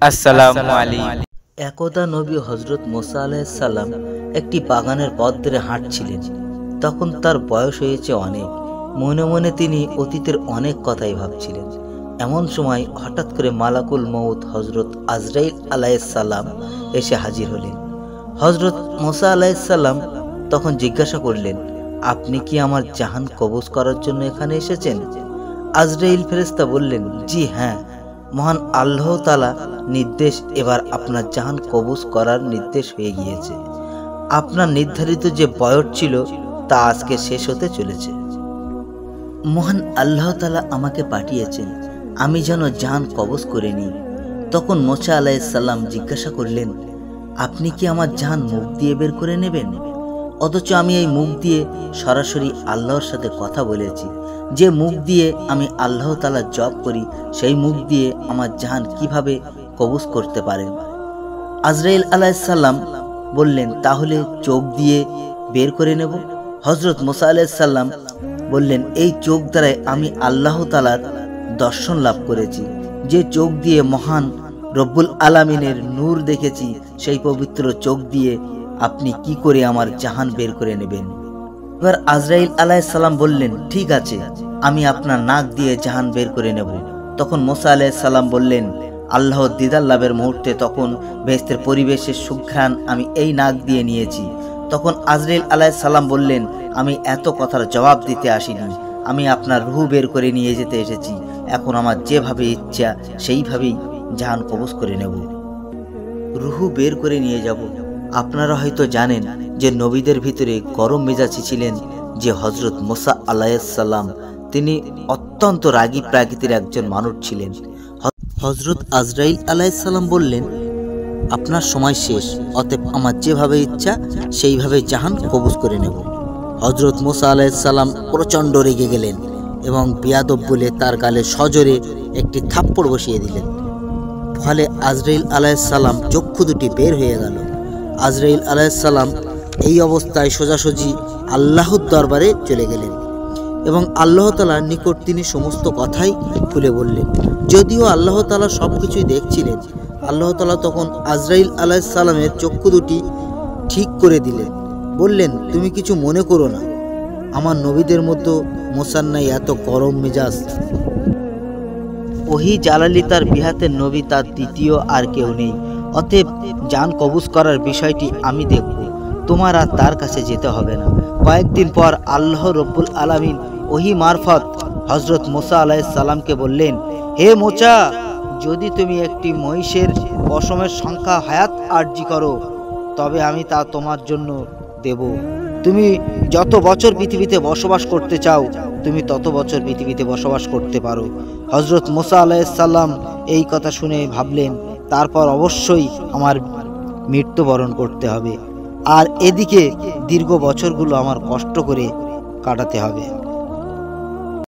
আসসালামু আলাইকুম। একদা নবী হজরত মুসা আলাইহিস সালাম একটি বাগানের পথ ধরে হাঁটছিলেন। তখন তার বয়স হয়েছে অনেক। মনে মনে তিনি অতীতের অনেক কথাই ভাবছিলেন। এমন সময় হঠাৎ করে মালাকুল মউত হজরত আজরাইল আলাইহিস সালাম এসে হাজির হলেন। হজরত মুসা আলাইহিস সালাম তখন জিজ্ঞাসা করলেন, আপনি কি আমার জাহান কবজ করার জন্য এখানে এসেছেন? আজরাইল ফেরেশতা বললেন, জি হ্যাঁ, মহান আল্লাহ তাআলা নির্দেশ, এবার আপনার জাহান কবজ করার নির্দেশ হয়ে গিয়েছে। আপনার নির্ধারিত যে বয়স ছিল তা আজকে শেষ হতে চলেছে। মহান আল্লাহ তাআলা আমাকে পাঠিয়েছেন আমি যেন জাহান কবজ করে নিই। তখন মুসা আলাইহিস সালাম জিজ্ঞাসা করলেন, আপনি কি আমার জাহান মুখ দিয়ে বের করে নেবেন? অথচ আমি এই মুখ দিয়ে সরাসরি আল্লাহর সাথে কথা বলেছি। যে মুখ দিয়ে আমি আল্লাহ তাআলা জপ করি সেই মুখ দিয়ে আমার জাহান কিভাবে কবজ করতে পারেন? আজরাইল আলাইহিস সালাম বললেন, তাহলে চোখ দিয়ে বের করে নেব। হযরত মুসা আলাইহিস সালাম বললেন, এই চোখ দ্বারাই আমি আল্লাহ তাআলার দর্শন লাভ করেছি। যে চোখ দিয়ে মহান রব্বুল আলামিনের নূর দেখেছি, সেই পবিত্র চোখ দিয়ে আপনি কি করে আমার জাহান বের করে নেবেন? এবার আজরাইল আলাইহিস সালাম বললেন, ঠিক আছে, আমি আপনার নাক দিয়ে জাহান বের করে নেব। তখন মুসা আলাইহিস সালাম বললেন, আল্লাহর দিদার লাভের মুহূর্তে তখন বেহেশতের পরিবেশের সুঘ্রাণ আমি এই নাক দিয়ে নিয়েছি। তখন আজরাইল আলাইহিস সালাম বললেন, আমি এত কথার জবাব দিতে আসিনি, আমি আপনার রূহ বের করে নিয়ে যেতে এসেছি। এখন আমার যেভাবে ইচ্ছা সেইভাবেই জাহান কবজ করে নেব, রূহ বের করে নিয়ে যাব। আপনারা হয়তো জানেন যে নবীদের ভিতরে গরম মেজাজি ছিলেন যে হজরত মুসা আলাইহিস সালাম। তিনি অত্যন্ত রাগী প্রকৃতির একজন মানুষ ছিলেন। হজরত আজরাইল আলাইহিস সালাম বললেন, আপনার সময় শেষ, অতএব আমার যেভাবে ইচ্ছা সেইভাবে জাহান কবজ করে নেব। হজরত মুসা আলাইহিস সালাম প্রচণ্ড রেগে গেলেন এবং বিয়াদব বলে তার গালে সজোরে একটি থাপ্পড় বসিয়ে দিলেন। ফলে আজরাইল আলাইহিস সালাম চক্ষু দুটি বের হয়ে গেল। আজরাইল আলাইহিস সালাম এই অবস্থায় সোজাসুজি আল্লাহর দরবারে চলে গেলেন এবং আল্লাহ তাআলার নিকট তিনি সমস্ত কথাই খুলে বললেন। যদিও আল্লাহ তাআলা সব কিছুই দেখছিলেন, আল্লাহ তাআলা তখন আজরাইল আলাইহিস সালামের চক্ষু দুটি ঠিক করে দিলেন। বললেন, তুমি কিছু মনে করো না, আমার নবীদের মতো মুসার নাই এত গরম মেজাজ। ওহী জালালি তার বিহাতের নবী, তার দ্বিতীয় আর কেউ নেই। অতএব জান কবজ করার বিষয়টি আমি দেখব, তোমার আর তার কাছে যেতে হবে না। কয়েকদিন পর আল্লাহ রব্বুল আলামিন ওহী মারফত হজরত মুসা আলাইহিস সালামকে বললেন, হে মুসা, যদি তুমি একটি মহিষের পশমের সংখ্যা হায়াত আরজি করো তবে আমি তা তোমার জন্য দেব। তুমি যত বছর পৃথিবীতে বসবাস করতে চাও তুমি তত বছর পৃথিবীতে বসবাস করতে পারো। হজরত মুসা আলাইহিস সালাম এই কথা শুনে ভাবলেন, তারপর অবশ্যই আমার মৃত্যুবরণ করতে হবে, আর এদিকে দীর্ঘ বছরগুলো আমার কষ্ট করে কাটাতে হবে।